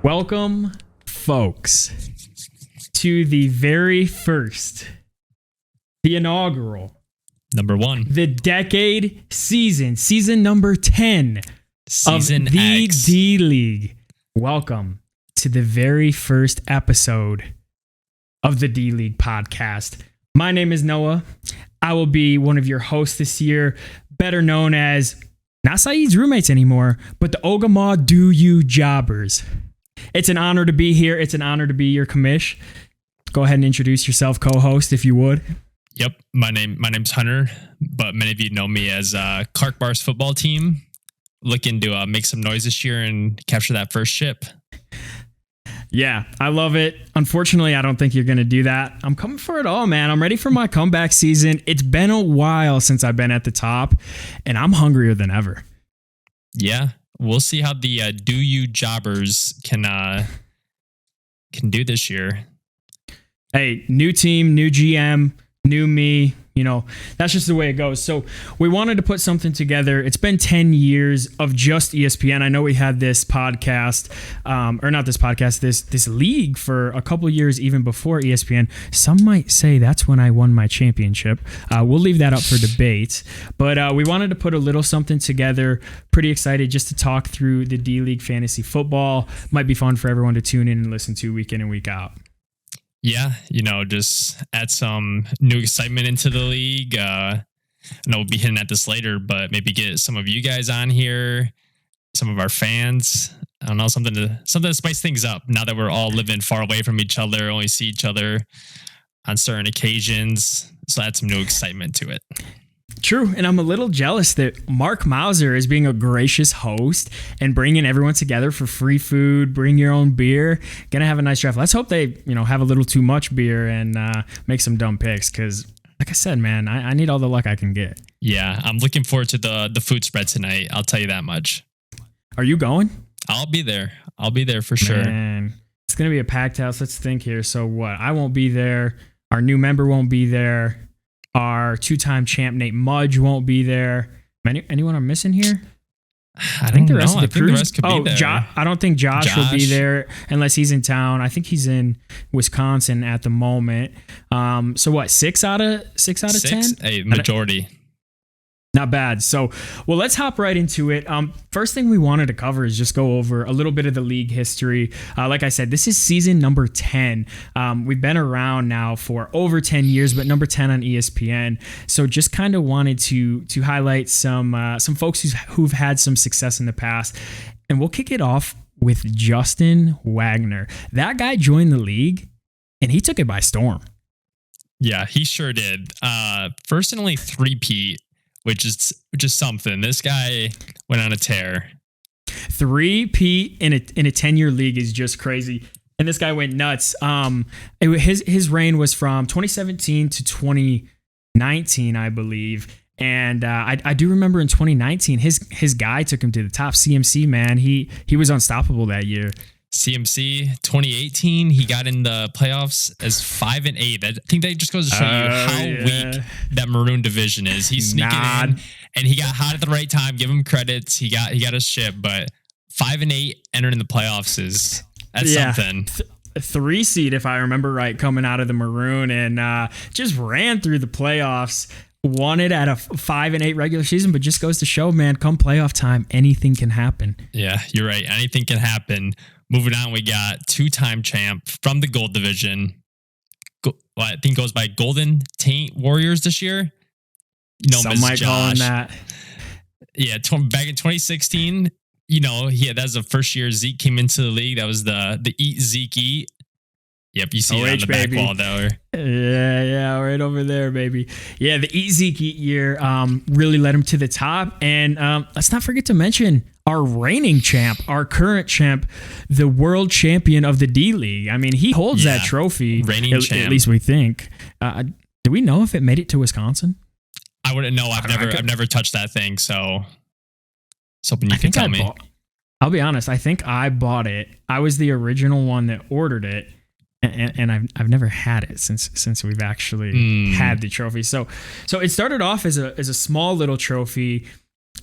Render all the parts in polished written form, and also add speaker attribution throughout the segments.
Speaker 1: Welcome, folks, to the very first, the inaugural,
Speaker 2: number 1,
Speaker 1: the decade season number 10
Speaker 2: season
Speaker 1: of the
Speaker 2: X.
Speaker 1: D League. Welcome to the very first episode of the D League podcast. My name is Noah. I will be one of your hosts this year, better known as not Saeed's roommates anymore, but the Ogama Do You Jobbers. It's an honor to be here. It's an honor to be your commish. Go ahead and introduce yourself, co-host, if you would.
Speaker 2: Yep, my name's Hunter, but many of you know me as Clark Bar's football team. Looking to make some noise this year and capture that first ship.
Speaker 1: Yeah, I love it. Unfortunately, I don't think you're going to do that. I'm coming for it all, man. I'm ready for my comeback season. It's been a while since I've been at the top, and I'm hungrier than ever.
Speaker 2: Yeah, we'll see how the Do You Jobbers can do this year.
Speaker 1: Hey, new team, new GM, new me. You know, that's just the way it goes. So we wanted to put something together. It's been 10 years of just ESPN. I know we had this podcast, or not this podcast, this league for a couple years even before ESPN. Some might say that's when I won my championship. We'll leave that up for debate. But we wanted to put a little something together. Pretty excited just to talk through the D League fantasy football. Might be fun for everyone to tune in and listen to week in and week out.
Speaker 2: Yeah, just add some new excitement into the league. I know we'll be hitting at this later, but maybe get some of you guys on here, some of our fans. I don't know, something to spice things up now that we're all living far away from each other, only see each other on certain occasions. So add some new excitement to it.
Speaker 1: True, and I'm a little jealous that Mark Mauser is being a gracious host and bringing everyone together for free food, bring your own beer. Gonna have a nice draft. Let's hope they, have a little too much beer and make some dumb picks because, like I said, man, I need all the luck I can get.
Speaker 2: Yeah, I'm looking forward to the food spread tonight. I'll tell you that much.
Speaker 1: Are you going?
Speaker 2: I'll be there. I'll be there for sure.
Speaker 1: Man, it's gonna be a packed house. Let's think here. So what? I won't be there. Our new member won't be there. Our two-time champ Nate Mudge won't be there. Anyone I'm missing here?
Speaker 2: I think the rest of the crew. Could be there.
Speaker 1: I don't think Josh will be there unless he's in town. I think he's in Wisconsin at the moment. So what? 6 out of 10?
Speaker 2: A majority.
Speaker 1: Not bad. So, well, let's hop right into it. First thing we wanted to cover is just go over a little bit of the league history. Like I said, this is season number 10. We've been around now for over 10 years, but number 10 on ESPN. So just kind of wanted to highlight some folks who've had some success in the past. And we'll kick it off with Justin Wagner. That guy joined the league and he took it by storm.
Speaker 2: Yeah, he sure did. First and only three-peat. Which is something. This guy went on a tear.
Speaker 1: 3P in a 10-year league is just crazy. And this guy went nuts. His reign was from 2017 to 2019, I believe. And I do remember in 2019, his guy took him to the top. CMC, man, he was unstoppable that year.
Speaker 2: CMC 2018, he got in the playoffs as 5-8. I think that just goes to show you how weak that Maroon division is. He's sneaking in, and he got hot at the right time. Give him credits. He got his ship, but 5-8 entering the playoffs that's something.
Speaker 1: 3 seed, if I remember right, coming out of the Maroon, and just ran through the playoffs. Won it at a 5-8 regular season, but just goes to show, man, come playoff time, anything can happen.
Speaker 2: Yeah, you're right. Anything can happen. Moving on, we got two-time champ from the Gold Division. I think goes by Golden Taint Warriors this year.
Speaker 1: Some might call him that.
Speaker 2: Yeah, back in 2016, that was the first year Zeke came into the league. That was the Eat Zeke Eat. Yep, you see it on the baby. Back wall there.
Speaker 1: Yeah, right over there, baby. Yeah, the Eat Zeke Eat year really led him to the top. And let's not forget to mention our reigning champ, our current champ, the world champion of the D League. I mean, he holds that trophy.
Speaker 2: Reigning champ.
Speaker 1: At least we think. Do we know if it made it to Wisconsin?
Speaker 2: I wouldn't know. I've never touched that thing, so I was hoping you could tell me.
Speaker 1: I'll be honest. I think I bought it. I was the original one that ordered it. And I've never had it since we've actually had the trophy. So it started off as a small little trophy,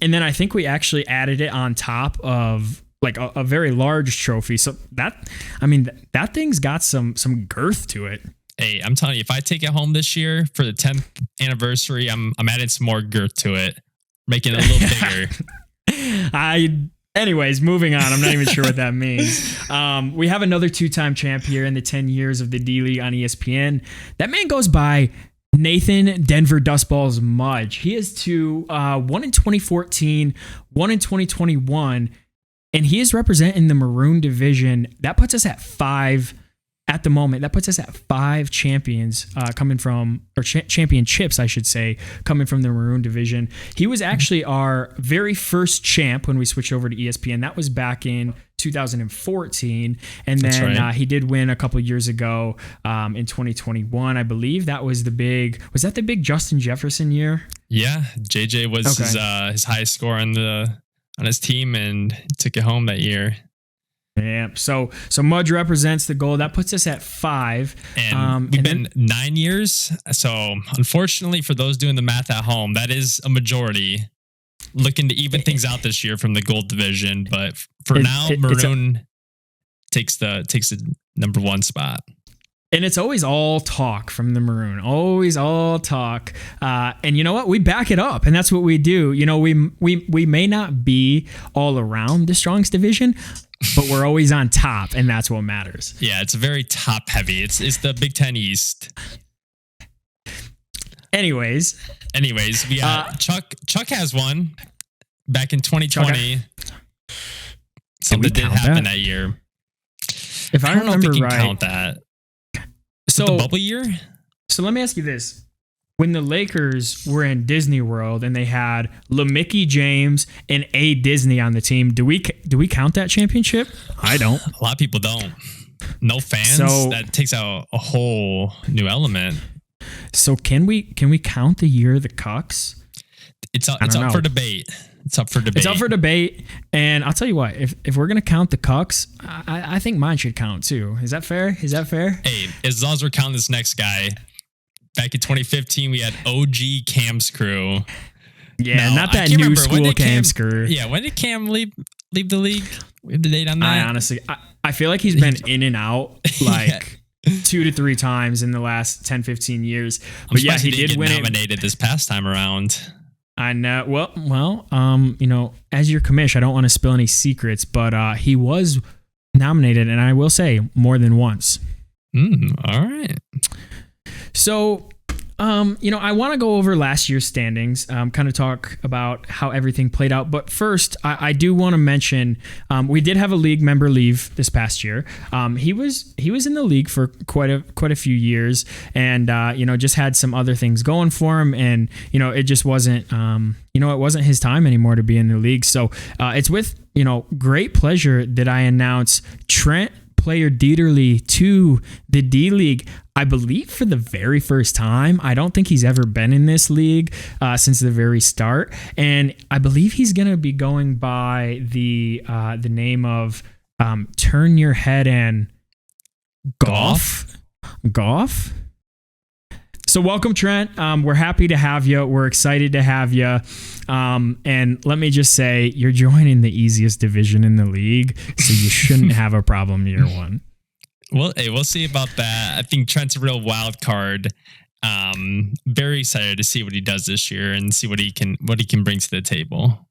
Speaker 1: and then I think we actually added it on top of like a very large trophy. So that, I mean, that thing's got some girth to it.
Speaker 2: Hey, I'm telling you, if I take it home this year for the 10th anniversary, I'm adding some more girth to it, making it a little bigger.
Speaker 1: Anyways, moving on. I'm not even sure what that means. We have another 2-time champ here in the 10 years of the D League on ESPN. That man goes by Nathan Denver Dustballs Mudge. He is 2, one in 2014, one in 2021, and he is representing the Maroon division. That puts us at 5 at the moment. That puts us at 5 champions coming from, or championships, I should say, coming from the Maroon division. He was actually our very first champ when we switched over to ESPN. That was back in 2014. And then he did win a couple years ago in 2021. I believe that was the big Justin Jefferson year?
Speaker 2: Yeah. JJ was his highest score on his team and took it home that year.
Speaker 1: Yeah, so Mudge represents the goal. That puts us at 5.
Speaker 2: And we've been 9 years. So unfortunately, for those doing the math at home, that is a majority. Looking to even things out this year from the gold division, but for now, Maroon takes the number 1 spot.
Speaker 1: And it's always all talk from the Maroon, always all talk. And you know what? We back it up, and that's what we do. You know, we may not be all around the Strong's division, but we're always on top, and that's what matters.
Speaker 2: Yeah, it's very top heavy. It's the Big Ten East.
Speaker 1: Anyways,
Speaker 2: yeah. Chuck has one back in 2020. Something did happen that year.
Speaker 1: If I don't know if we can
Speaker 2: count that.
Speaker 1: So
Speaker 2: the bubble year.
Speaker 1: So let me ask you this: when the Lakers were in Disney World and they had LaMickey James and A. Disney on the team, do we count that championship? I don't.
Speaker 2: A lot of people don't. No fans. So, that takes out a whole new element.
Speaker 1: So can we count the year of the Cucks?
Speaker 2: It's up for debate. It's up for debate.
Speaker 1: And I'll tell you what, if we're gonna count the Cucks, I think mine should count too. Is that fair?
Speaker 2: Hey, as long as we're counting this next guy. Back in 2015, we had OG Cam's crew.
Speaker 1: Yeah, not that new school Cam's crew.
Speaker 2: Yeah, when did Cam leave the league? We have the date on that.
Speaker 1: I honestly, I feel like he's been in and out like 2 to 3 times in the last 10, 15 years. But yeah, he did win
Speaker 2: nominated this past time around.
Speaker 1: I know. Well, you know, as your commish, I don't want to spill any secrets, but he was nominated, and I will say more than once.
Speaker 2: All right.
Speaker 1: So, you know, I want to go over last year's standings, kind of talk about how everything played out. But first, I do want to mention we did have a league member leave this past year. He was in the league for quite a few years, and you know, just had some other things going for him, and you know, it just wasn't it wasn't his time anymore to be in the league. So it's with great pleasure that I announce Trent Player Dieterle to the D League. I believe for the very first time. I don't think he's ever been in this league since the very start, and I believe he's going to be going by the name of Turn Your Head and Golf. So welcome, Trent. We're happy to have you. We're excited to have you. And let me just say, you're joining the easiest division in the league, so you shouldn't have a problem year one.
Speaker 2: Well, hey, we'll see about that. I think Trent's a real wild card. Very excited to see what he does this year and see what he can bring to the table.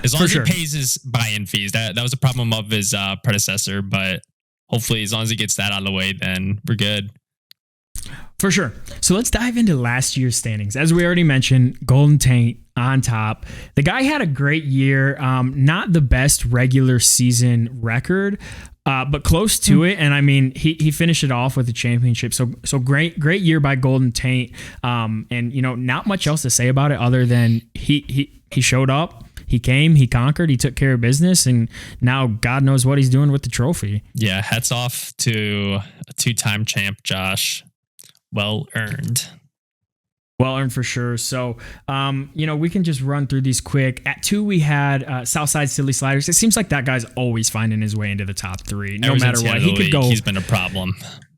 Speaker 2: As long as he pays his buy-in fees, that was a problem of his predecessor. But hopefully, as long as he gets that out of the way, then we're good.
Speaker 1: For sure. So let's dive into last year's standings. As we already mentioned, Golden Taint on top. The guy had a great year. Not the best regular season record, but close to it. And I mean, he finished it off with a championship. So great year by Golden Taint. And not much else to say about it other than he showed up. He came, he conquered, he took care of business, and now God knows what he's doing with the trophy.
Speaker 2: Yeah, hats off to a 2-time champ, Josh. Well earned.
Speaker 1: Well earned for sure. So, we can just run through these quick. At 2, we had Southside Silly Sliders. It seems like that guy's always finding his way into the top 3, no matter what. He could go.
Speaker 2: He's been a problem.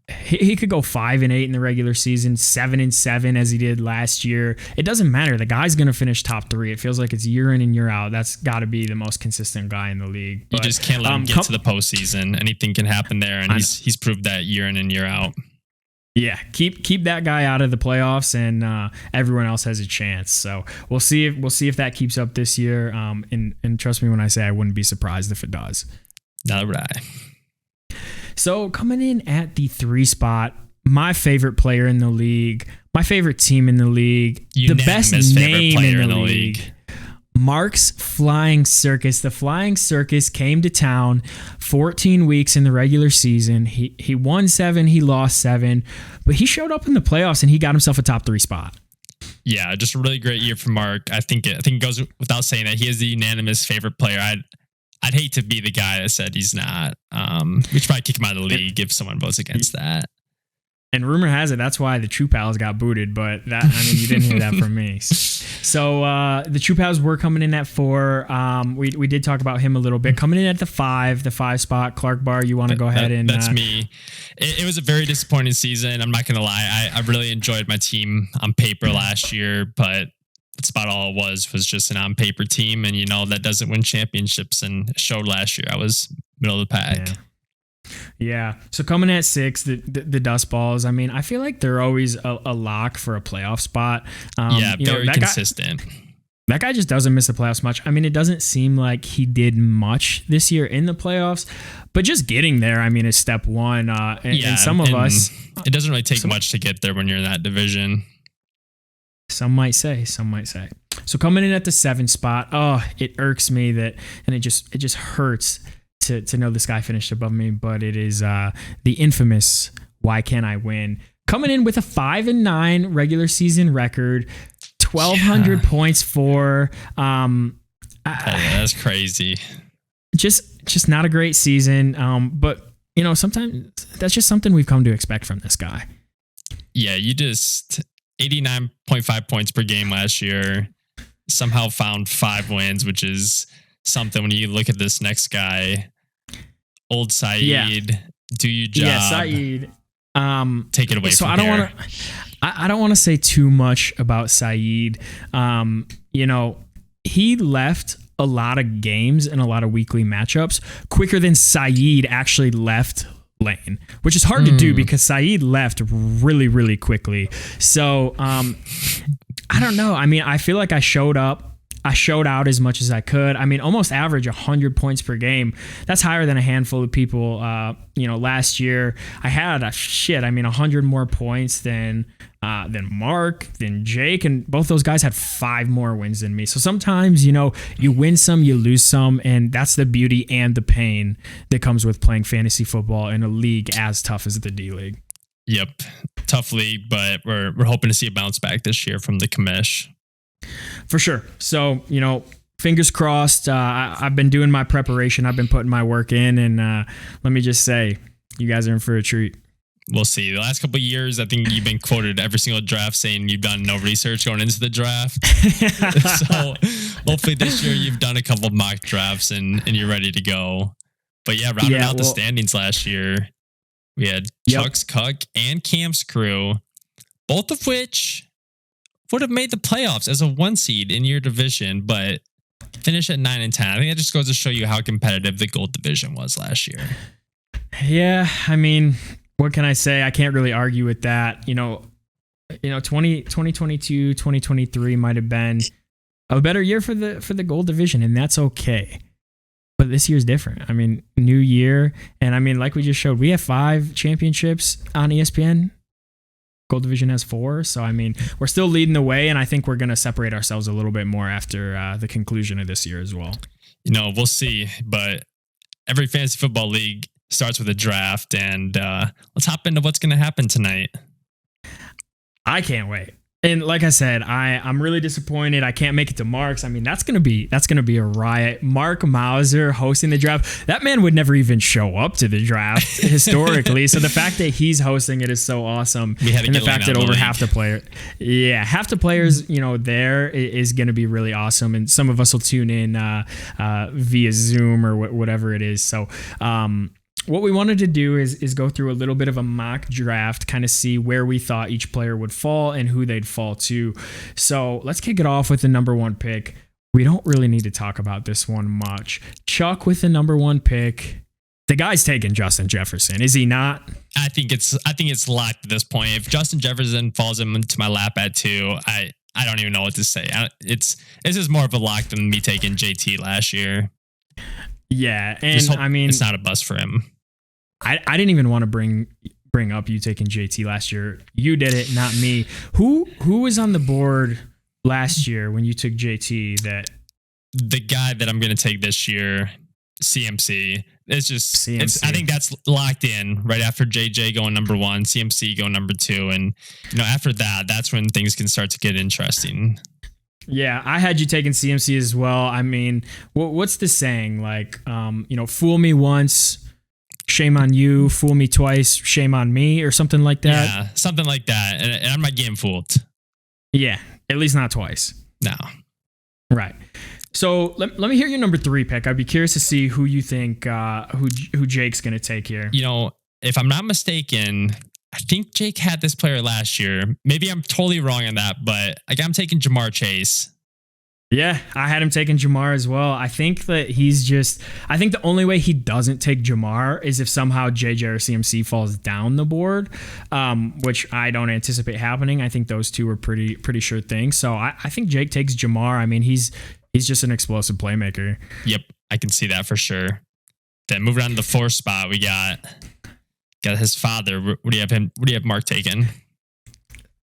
Speaker 1: he could go 5-8 in the regular season, 7-7 as he did last year. It doesn't matter. The guy's going to finish top 3. It feels like it's year in and year out. That's got to be the most consistent guy in the league.
Speaker 2: You just can't let him get to the postseason. Anything can happen there, and he's proved that year in and year out.
Speaker 1: Yeah, keep that guy out of the playoffs, and everyone else has a chance. So we'll see if that keeps up this year. And trust me when I say I wouldn't be surprised if it does.
Speaker 2: All right.
Speaker 1: So coming in at the 3 spot, my favorite player in the league, my favorite team in the league,
Speaker 2: Unanimous
Speaker 1: the best name
Speaker 2: player
Speaker 1: in the league. Mark's Flying Circus. The Flying Circus came to town 14 weeks in the regular season. He won 7, he lost 7, but he showed up in the playoffs and he got himself a top 3 spot.
Speaker 2: Yeah, just a really great year for Mark. I think it goes without saying that he is the unanimous favorite player. I'd hate to be the guy that said he's not. We should probably kick him out of the league if someone votes against that.
Speaker 1: And rumor has it that's why the True Pals got booted, but you didn't hear that from me. So the True Pals were coming in at 4. We did talk about him a little bit. Coming in at the 5 spot. Clark Barr, you want to go ahead and...
Speaker 2: That's me. It was a very disappointing season. I'm not going to lie. I really enjoyed my team on paper last year, but that's about all it was just an on-paper team. And, that doesn't win championships. And it showed last year. I was middle of the pack.
Speaker 1: Yeah. So coming at 6, the Dust Balls. I mean, I feel like they're always a lock for a playoff spot.
Speaker 2: Very consistent.
Speaker 1: That guy just doesn't miss the playoffs much. I mean, it doesn't seem like he did much this year in the playoffs, but just getting there, I mean, is step one. And some of us...
Speaker 2: It doesn't really take much to get there when you're in that division.
Speaker 1: Some might say. So coming in at the 7 spot, it irks me that, and it just hurts to know this guy finished above me, but it is the infamous Why Can't I Win? Coming in with a 5-9 regular season record, 1,200 points for.
Speaker 2: That's crazy.
Speaker 1: Just not a great season. But sometimes that's just something we've come to expect from this guy.
Speaker 2: Yeah, you just 89.5 points per game last year. Somehow found 5 wins, which is something when you look at this next guy. Old Saeed, do your job.
Speaker 1: Yeah, Saeed.
Speaker 2: Take it away
Speaker 1: so
Speaker 2: from here.
Speaker 1: I don't want to say too much about Saeed. He left a lot of games and a lot of weekly matchups quicker than Saeed actually left lane, which is hard to do because Saeed left really, really quickly. So I don't know. I mean, I feel like I showed up. I showed out as much as I could. I mean, almost average 100 points per game. That's higher than a handful of people. Last year I had 100 more points than Mark, than Jake, and both those guys had 5 more wins than me. So sometimes, you win some, you lose some, and that's the beauty and the pain that comes with playing fantasy football in a league as tough as the D League.
Speaker 2: Yep, tough league, but we're hoping to see a bounce back this year from the commish.
Speaker 1: For sure. So, fingers crossed. I've been doing my preparation. I've been putting my work in. And let me just say, you guys are in for a treat.
Speaker 2: We'll see. The last couple of years, I think you've been quoted every single draft saying you've done no research going into the draft. So hopefully this year you've done a couple of mock drafts and you're ready to go. But rounding out the standings last year, we had Chuck's Cuck and Cam's crew, both of which would have made the playoffs as a 1 seed in your division, but finish at 9 and 10. I think that just goes to show you how competitive the gold division was last year.
Speaker 1: Yeah, I mean, what can I say? I can't really argue with that. 2022, 2023 might have been a better year for the gold division, and that's okay. But this year's different. I mean, new year, and I mean, like we just showed, we have 5 championships on ESPN. Gold Division has 4. So, I mean, we're still leading the way, and I think we're going to separate ourselves a little bit more after the conclusion of this year as well.
Speaker 2: We'll see. But every fantasy football league starts with a draft, and let's hop into what's going to happen tonight.
Speaker 1: I can't wait. And like I said, I'm really disappointed. I can't make it to Mark's. I mean, that's gonna be a riot. Mark Mauser hosting the draft. That man would never even show up to the draft historically. So the fact that he's hosting it is so awesome. And the fact that over half the players, there is gonna be really awesome. And some of us will tune in via Zoom or whatever it is. So what we wanted to do is go through a little bit of a mock draft, kind of see where we thought each player would fall and who they'd fall to. So let's kick it off with the number one pick. We don't really need to talk about this one much. Chuck with the number one pick. The guy's taking Justin Jefferson, is he not?
Speaker 2: I think it's locked at this point. If Justin Jefferson falls into my lap at 2, I don't even know what to say. It's just more of a lock than me taking JT last year.
Speaker 1: Yeah, and I mean,
Speaker 2: it's not a bust for him.
Speaker 1: I didn't even want to bring up you taking JT last year. You did it, not me. Who was on the board last year when you took JT? That
Speaker 2: the guy that I'm going to take this year, CMC. It's just
Speaker 1: CMC.
Speaker 2: I think that's locked in right after JJ going number 1, CMC going number 2, and after that, that's when things can start to get interesting.
Speaker 1: Yeah, I had you taking CMC as well. I mean, what's the saying? Like, fool me once, shame on you. Fool me twice, shame on me, or something like that.
Speaker 2: Yeah, something like that. And I'm not getting fooled.
Speaker 1: Yeah, at least not twice.
Speaker 2: No.
Speaker 1: Right. So let me hear your number 3 pick. I'd be curious to see who you think who Jake's going to take here.
Speaker 2: If I'm not mistaken, I think Jake had this player last year. Maybe I'm totally wrong on that, but I'm taking Jamar Chase.
Speaker 1: Yeah, I had him taking Jamar as well. I think that I think the only way he doesn't take Jamar is if somehow JJ or CMC falls down the board, which I don't anticipate happening. I think those two are pretty sure things. So I think Jake takes Jamar. I mean, he's just an explosive playmaker.
Speaker 2: Yep, I can see that for sure. Then moving on to the 4th spot, we got his father. What do you have Mark taking?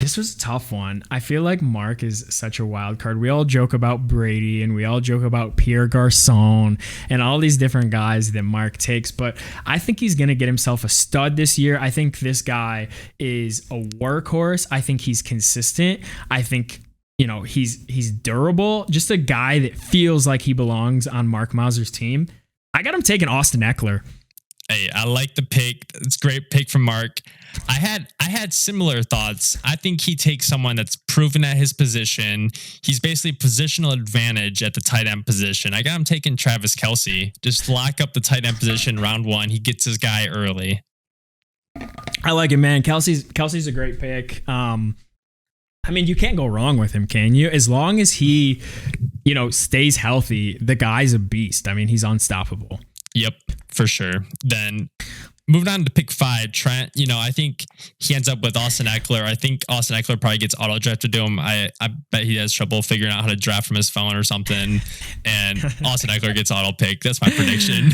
Speaker 1: This was a tough one. I feel like Mark is such a wild card. We all joke about Brady and we all joke about Pierre Garçon and all these different guys that Mark takes, but I think he's going to get himself a stud this year. I think this guy is a workhorse. I think he's consistent. I think he's durable. Just a guy that feels like he belongs on Mark Mauser's team. I got him taking Austin Eckler.
Speaker 2: Hey, I like the pick. It's a great pick from Mark. I had similar thoughts. I think he takes someone that's proven at his position. He's basically positional advantage at the tight end position. I got him taking Travis Kelce. Just lock up the tight end position round 1. He gets his guy early.
Speaker 1: I like it, man. Kelce's a great pick. I mean, you can't go wrong with him, can you? As long as he, stays healthy, the guy's a beast. I mean, he's unstoppable.
Speaker 2: Yep, for sure. Then moving on to pick 5, Trent, I think he ends up with Austin Eckler. I think Austin Eckler probably gets auto drafted to him. I bet he has trouble figuring out how to draft from his phone or something. And Austin Eckler gets auto pick. That's my prediction.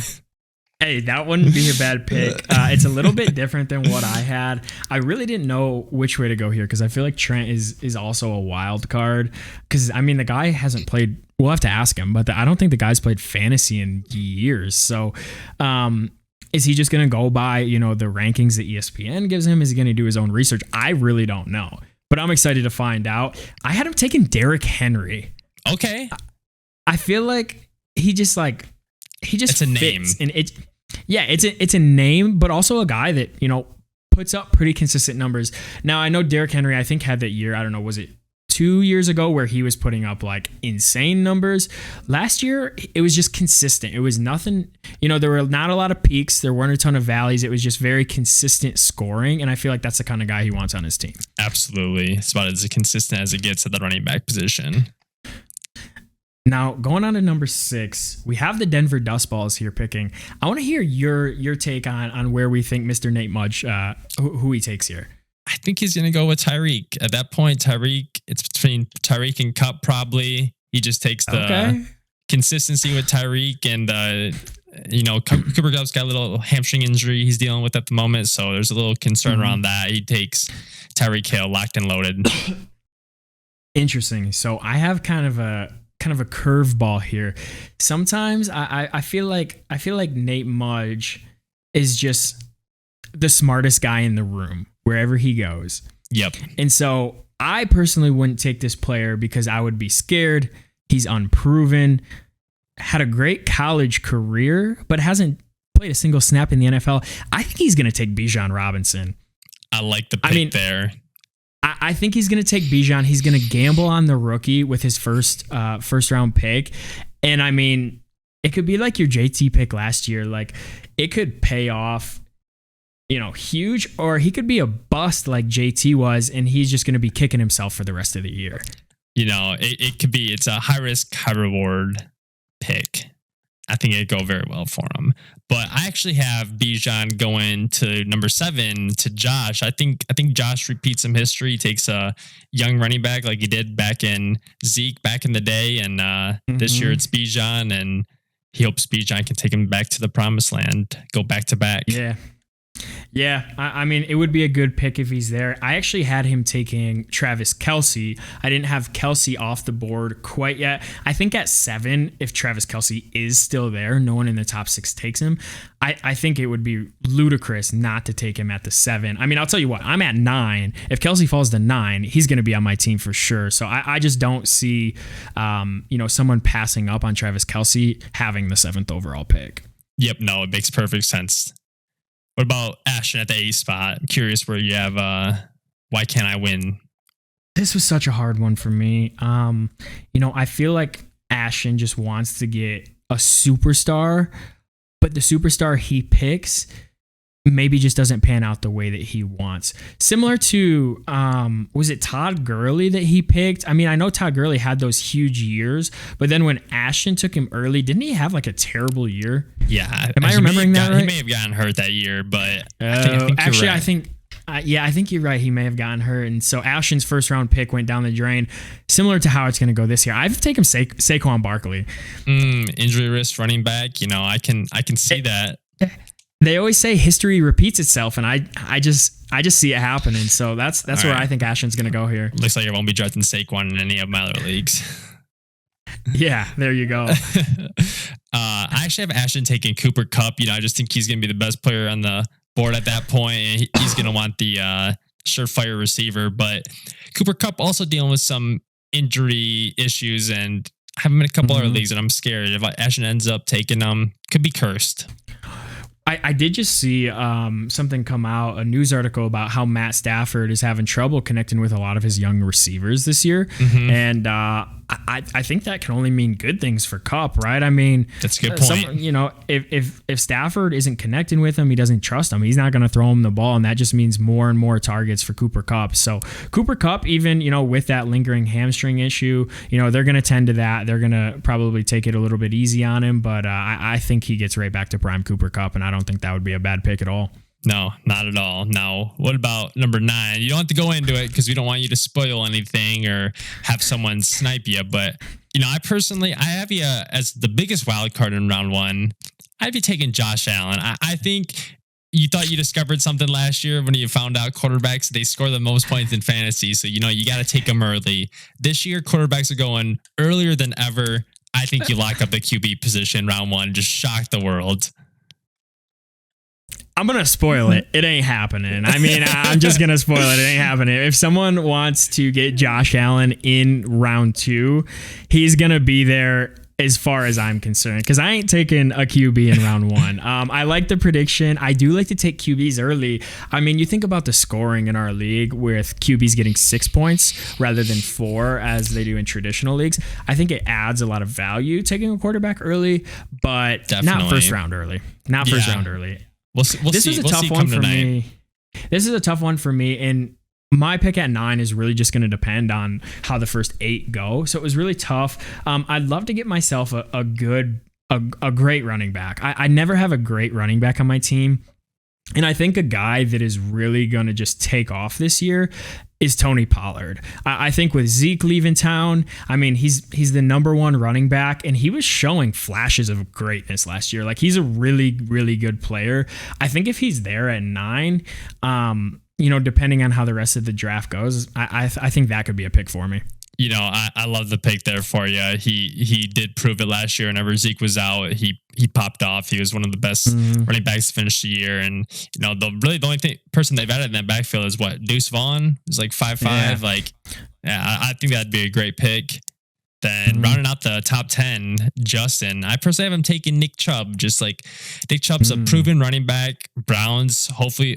Speaker 1: Hey, that wouldn't be a bad pick. It's a little bit different than what I had. I really didn't know which way to go here because I feel like Trent is also a wild card. Because, I mean, the guy hasn't played. We'll have to ask him, but I don't think the guy's played fantasy in years. So is he just going to go by, the rankings that ESPN gives him? Is he going to do his own research? I really don't know. But I'm excited to find out. I had him taking Derrick Henry.
Speaker 2: Okay.
Speaker 1: I feel like he just
Speaker 2: it's a name.
Speaker 1: And it's a name, but also a guy that, puts up pretty consistent numbers. Now, I know Derrick Henry, I think, had that year, I don't know, was it 2 years ago where he was putting up like insane numbers? Last year, it was just consistent. It was nothing, there were not a lot of peaks. There weren't a ton of valleys. It was just very consistent scoring. And I feel like that's the kind of guy he wants on his team.
Speaker 2: Absolutely. It's about as consistent as it gets at the running back position.
Speaker 1: Now, going on to number 6, we have the Denver Dust Balls here picking. I want to hear your take on where we think Mr. Nate Mudge, who he takes here.
Speaker 2: I think he's going to go with Tyreek. At that point, it's between Tyreek and Kupp probably. He just takes the consistency with Tyreek and, Cooper Kupp's got a little hamstring injury he's dealing with at the moment, so there's a little concern around that. He takes Tyreek Hill locked and loaded.
Speaker 1: Interesting. So I have kind of a curveball here. Sometimes I feel like Nate Mudge is just the smartest guy in the room wherever he goes.
Speaker 2: Yep.
Speaker 1: And so I personally wouldn't take this player because I would be scared. He's unproven, had a great college career, but hasn't played a single snap in the NFL. I think he's going to take Bijan Robinson.
Speaker 2: I like the pick there.
Speaker 1: I think he's going to take Bijan. He's going to gamble on the rookie with his first round pick. And I mean, it could be like your JT pick last year. Like it could pay off, huge, or he could be a bust like JT was, and he's just going to be kicking himself for the rest of the year.
Speaker 2: It could be, it's a high risk, high reward pick. I think it'd go very well for him. But I actually have Bijan going to number 7 to Josh. I think Josh repeats some history. He takes a young running back like he did back in Zeke back in the day. And this year it's Bijan, and he hopes Bijan can take him back to the promised land, go back to back.
Speaker 1: Yeah. Yeah, I mean, it would be a good pick if he's there. I actually had him taking Travis Kelce. I didn't have Kelce off the board quite yet. I think at 7, if Travis Kelce is still there, no one in the top 6 takes him. I think it would be ludicrous not to take him at the 7. I mean, I'll tell you what, I'm at 9. If Kelce falls to 9, he's going to be on my team for sure. So I just don't see, someone passing up on Travis Kelce having the 7th overall pick.
Speaker 2: Yep, no, it makes perfect sense. What about Ashton at the 8 spot? I'm curious where you have Why Can't I Win?
Speaker 1: This was such a hard one for me. I feel like Ashton just wants to get a superstar, but the superstar he picks maybe just doesn't pan out the way that he wants. Similar to, was it Todd Gurley that he picked? I mean, I know Todd Gurley had those huge years, but then when Ashton took him early, didn't he have like a terrible year?
Speaker 2: Yeah.
Speaker 1: Am I remembering that right?
Speaker 2: He may have gotten hurt that year, but
Speaker 1: I think you're right. He may have gotten hurt. And so Ashton's first round pick went down the drain, similar to how it's going to go this year. I've taken Saquon Barkley.
Speaker 2: Injury risk running back. I can see that.
Speaker 1: They always say history repeats itself, and I just see it happening. So that's where I think Ashton's going to go here.
Speaker 2: Looks like I won't be drafting Saquon in any of my other leagues.
Speaker 1: Yeah, there you go.
Speaker 2: I actually have Ashton taking Cooper Kupp. I just think he's going to be the best player on the board at that point, and he's going to want the surefire receiver. But Cooper Kupp also dealing with some injury issues, and I have him in a couple other leagues, and I'm scared if Ashton ends up taking them, could be cursed.
Speaker 1: I did just see something come out, a news article about how Matt Stafford is having trouble connecting with a lot of his young receivers this year. And I think that can only mean good things for Kupp, right? I mean,
Speaker 2: that's a good point.
Speaker 1: If Stafford isn't connecting with him, he doesn't trust him, he's not going to throw him the ball. And that just means more and more targets for Cooper Kupp. So Cooper Kupp, even, with that lingering hamstring issue, they're going to tend to that. They're going to probably take it a little bit easy on him. But I think he gets right back to prime Cooper Kupp. And I don't think that would be a bad pick at all.
Speaker 2: No, not at all. Now, what about number 9? You don't have to go into it because we don't want you to spoil anything or have someone snipe you. But, I have you as the biggest wild card in round 1. I'd be taking Josh Allen. I think you thought you discovered something last year when you found out quarterbacks, they score the most points in fantasy. So, you got to take them early. This year, quarterbacks are going earlier than ever. I think you lock up the QB position round 1. Just shock the world.
Speaker 1: I'm going to spoil it. It ain't happening. I mean, I'm just going to spoil it. It ain't happening. If someone wants to get Josh Allen in round 2, he's going to be there as far as I'm concerned, because I ain't taking a QB in round 1. I like the prediction. I do like to take QBs early. I mean, you think about the scoring in our league with QBs getting 6 points rather than 4 as they do in traditional leagues. I think it adds a lot of value taking a quarterback early, but
Speaker 2: Definitely.
Speaker 1: Not first round early. First round early.
Speaker 2: This is a tough one for me.
Speaker 1: This is a tough one for me. And my pick at 9 is really just going to depend on how the first 8 go. So it was really tough. I'd love to get myself a great running back. I never have a great running back on my team. And I think a guy that is really going to just take off this year is Tony Pollard. I think with Zeke leaving town, I mean, he's the number 1 running back, and he was showing flashes of greatness last year. Like, he's a really, really good player. I think if he's there at 9, depending on how the rest of the draft goes, I think that could be a pick for me.
Speaker 2: I love the pick there for you. He did prove it last year. Whenever Zeke was out, he popped off. He was one of the best running backs to finish the year. And the only person they've added in that backfield is Deuce Vaughn. Is like 5'5". Yeah. I think that'd be a great pick. Then rounding out the top 10, Justin, I personally have him taking Nick Chubb. Just like Nick Chubb's a proven running back. Browns, hopefully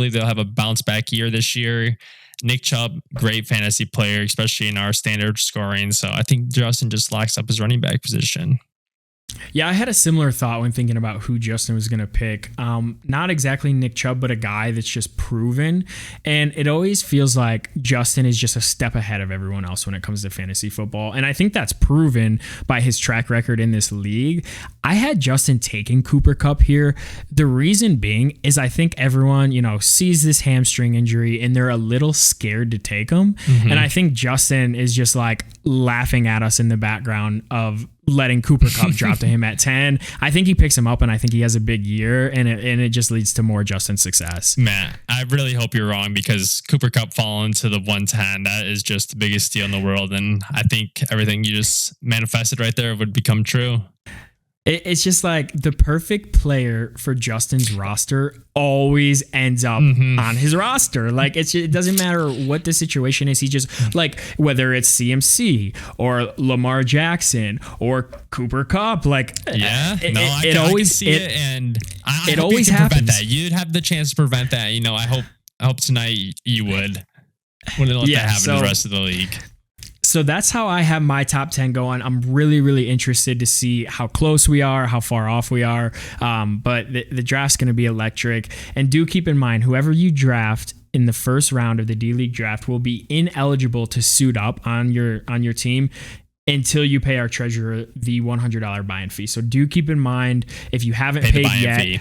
Speaker 2: they'll have a bounce back year this year. Nick Chubb, great fantasy player, especially in our standard scoring. So I think Justin just locks up his running back position.
Speaker 1: Yeah, I had a similar thought when thinking about who Justin was going to pick. Not exactly Nick Chubb, but a guy that's just proven. And it always feels like Justin is just a step ahead of everyone else when it comes to fantasy football. And I think that's proven by his track record in this league. I had Justin taking Cooper Kupp here. The reason being is I think everyone, sees this hamstring injury and they're a little scared to take him. And I think Justin is just like laughing at us in the background of letting Cooper Kupp drop to him at 10. I think he picks him up and I think he has a big year and it just leads to more Justin success.
Speaker 2: Matt, I really hope you're wrong because Cooper Kupp falling to the 110, that is just the biggest deal in the world. And I think everything you just manifested right there would become true.
Speaker 1: It's just like the perfect player for Justin's roster always ends up on his roster. Like it doesn't matter what the situation is. He just like whether it's CMC or Lamar Jackson or Cooper Kupp. Like
Speaker 2: I always see it, and I hope
Speaker 1: always
Speaker 2: you can
Speaker 1: happens.
Speaker 2: prevent that. You'd have the chance to prevent that. I hope tonight you would. Wouldn't let that happen to the rest of the league.
Speaker 1: So that's how I have my top 10 going. I'm really, really interested to see how close we are, how far off we are. But the draft's going to be electric. And do keep in mind, whoever you draft in the first round of the D-League draft will be ineligible to suit up on your team until you pay our treasurer the $100 buy-in fee. So do keep in mind, if you haven't paid yet,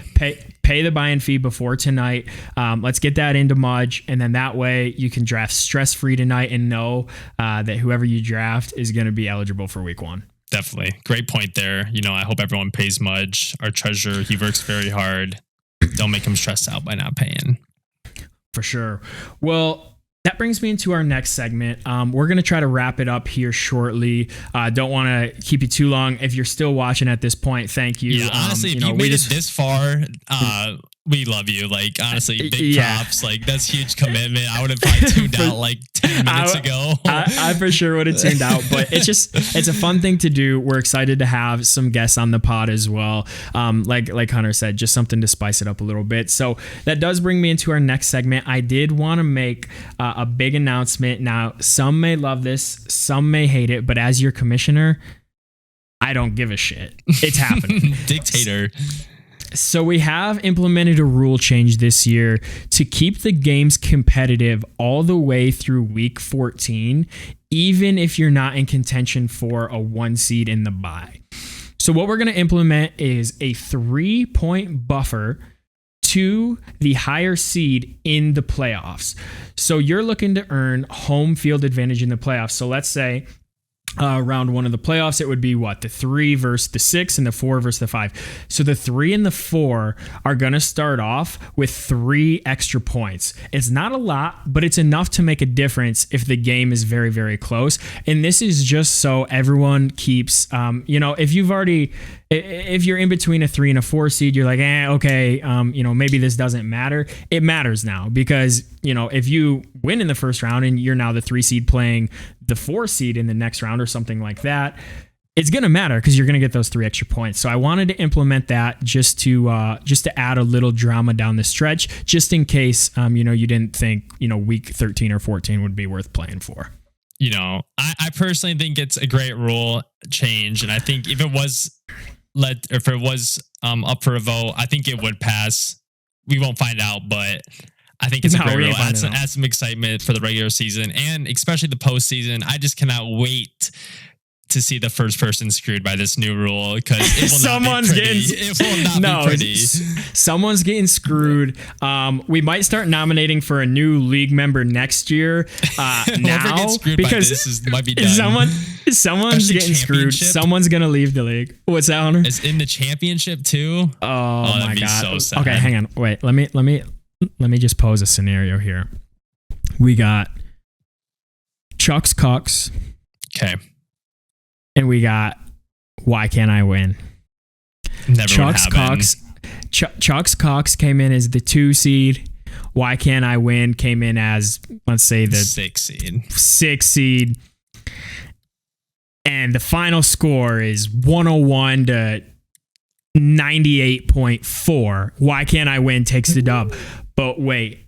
Speaker 1: pay the buy-in fee before tonight. Let's get that into Mudge, and then that way you can draft stress-free tonight and know that whoever you draft is going to be eligible for week 1.
Speaker 2: Definitely. Great point there. I hope everyone pays Mudge, our treasurer. He works very hard. Don't make him stressed out by not paying.
Speaker 1: For sure. Well, that brings me into our next segment. We're going to try to wrap it up here shortly. Don't want to keep you too long. If you're still watching at this point, thank you.
Speaker 2: Yeah, honestly, if you made it this far, we love you. Like, honestly, big props. Like, that's huge commitment. I would have probably tuned out like 10 minutes ago.
Speaker 1: I for sure would have tuned out, but it's a fun thing to do. We're excited to have some guests on the pod as well. Like Hunter said, just something to spice it up a little bit. So that does bring me into our next segment. I did want to make a big announcement. Now, some may love this, some may hate it, but as your commissioner, I don't give a shit. It's happening.
Speaker 2: Dictator.
Speaker 1: So we have implemented a rule change this year to keep the games competitive all the way through week 14, even if you're not in contention for a 1 seed in the bye. So what we're going to implement is a 3-point buffer to the higher seed in the playoffs. So you're looking to earn home field advantage in the playoffs. So let's say round 1 of the playoffs, it would be the 3 versus the 6 and the 4 versus the 5. So the 3 and the 4 are going to start off with 3 extra points. It's not a lot, but it's enough to make a difference if the game is very, very close. And this is just so everyone keeps, if you're in between a 3 and a 4 seed, you're like, okay, maybe this doesn't matter. It matters now because, if you win in the first round and you're now the 3 seed playing the 4 seed in the next round or something like that, it's going to matter because you're going to get those 3 extra points. So I wanted to implement that just to add a little drama down the stretch, just in case, you didn't think, week 13 or 14 would be worth playing for.
Speaker 2: I personally think it's a great rule change. And I think if it was up for a vote, I think it would pass. We won't find out, but I think it's a great rule. Add some excitement for the regular season and especially the postseason. I just cannot wait to see the first person screwed by this new rule because it will not be pretty.
Speaker 1: Someone's getting screwed. We might start nominating for a new league member next year. Now because
Speaker 2: might be done.
Speaker 1: Someone's getting screwed. Someone's gonna leave the league. What's that, Hunter?
Speaker 2: It's in the championship too.
Speaker 1: Oh my god!
Speaker 2: So sad.
Speaker 1: Okay, hang on. Wait. Let me just pose a scenario here. We got Chuck's Cox.
Speaker 2: Okay.
Speaker 1: And we got Why Can't I Win? Chuck's Cox came in as the 2 seed. Why Can't I Win came in as, let's say, the 6 seed. And the final score is 101 to 98.4. Why Can't I Win takes the dub. But wait.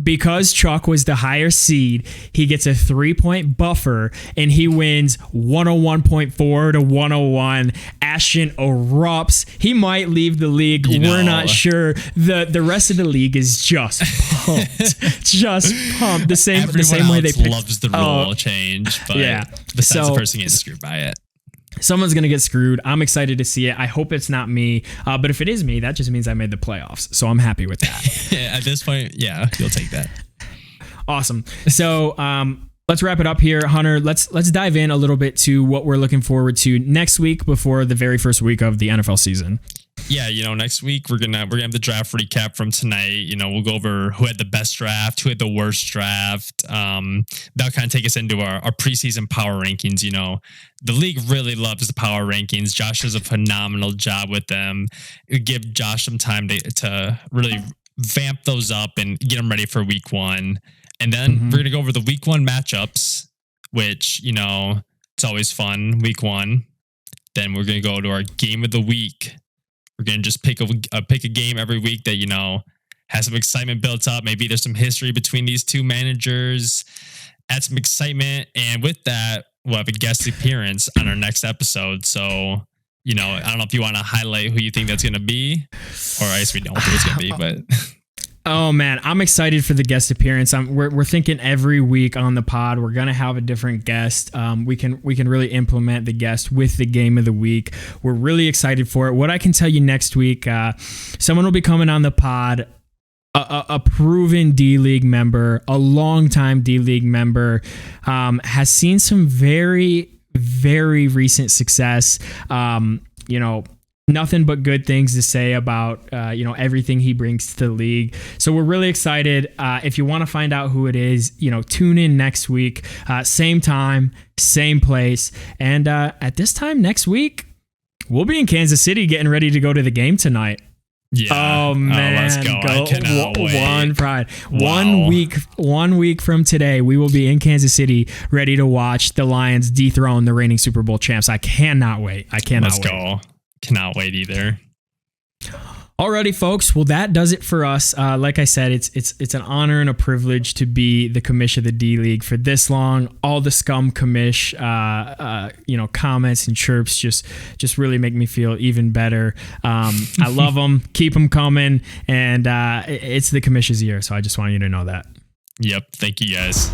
Speaker 1: Because Chuck was the higher seed, he gets a 3-point buffer and he wins 101.4 to 101 at Sebastian erupts. He might leave the league. We're not sure. The rest of the league is just pumped. Just pumped. The same way they
Speaker 2: loves the rule change, but besides the person getting screwed by it.
Speaker 1: Someone's going to get screwed. I'm excited to see it. I hope it's not me. But if it is me, that just means I made the playoffs. So I'm happy with that.
Speaker 2: At this point, yeah, you'll take that.
Speaker 1: Awesome. So let's wrap it up here, Hunter. Let's dive in a little bit to what we're looking forward to next week before the very first week of the NFL season.
Speaker 2: Yeah, next week we're gonna have the draft recap from tonight. We'll go over who had the best draft, who had the worst draft. That'll kind of take us into our preseason power rankings. The league really loves the power rankings. Josh does a phenomenal job with them. It'll give Josh some time to really vamp those up and get them ready for week one. And then we're gonna go over the week one matchups, which it's always fun. Week one. Then we're gonna go to our game of the week. We're going to just pick a game every week that, has some excitement built up. Maybe there's some history between these two managers, add some excitement. And with that, we'll have a guest appearance on our next episode. So, I don't know if you want to highlight who you think that's going to be, or I guess we don't think it's going to be, but...
Speaker 1: Oh man, I'm excited for the guest appearance. We're thinking every week on the pod we're gonna have a different guest. We can really implement the guest with the game of the week. We're really excited for it. What I can tell you next week, someone will be coming on the pod. A proven D-League member, a longtime D-League member, has seen some very, very recent success. Nothing but good things to say about everything he brings to the league. So we're really excited. If you want to find out who it is, tune in next week, same time, same place, and at this time next week, we'll be in Kansas City getting ready to go to the game tonight.
Speaker 2: Yeah.
Speaker 1: Oh man,
Speaker 2: let's go! I cannot wait.
Speaker 1: One pride.
Speaker 2: Wow.
Speaker 1: 1 week from today, we will be in Kansas City, ready to watch the Lions dethrone the reigning Super Bowl champs. I cannot wait.
Speaker 2: Let's go. Cannot wait either.
Speaker 1: Alrighty, folks. Well, that does it for us. Like I said, it's an honor and a privilege to be the commish of the D-League for this long. All the scum commish, comments and chirps just really make me feel even better. I love them. Keep them coming. And it's the commish's year, so I just want you to know that.
Speaker 2: Yep. Thank you, guys.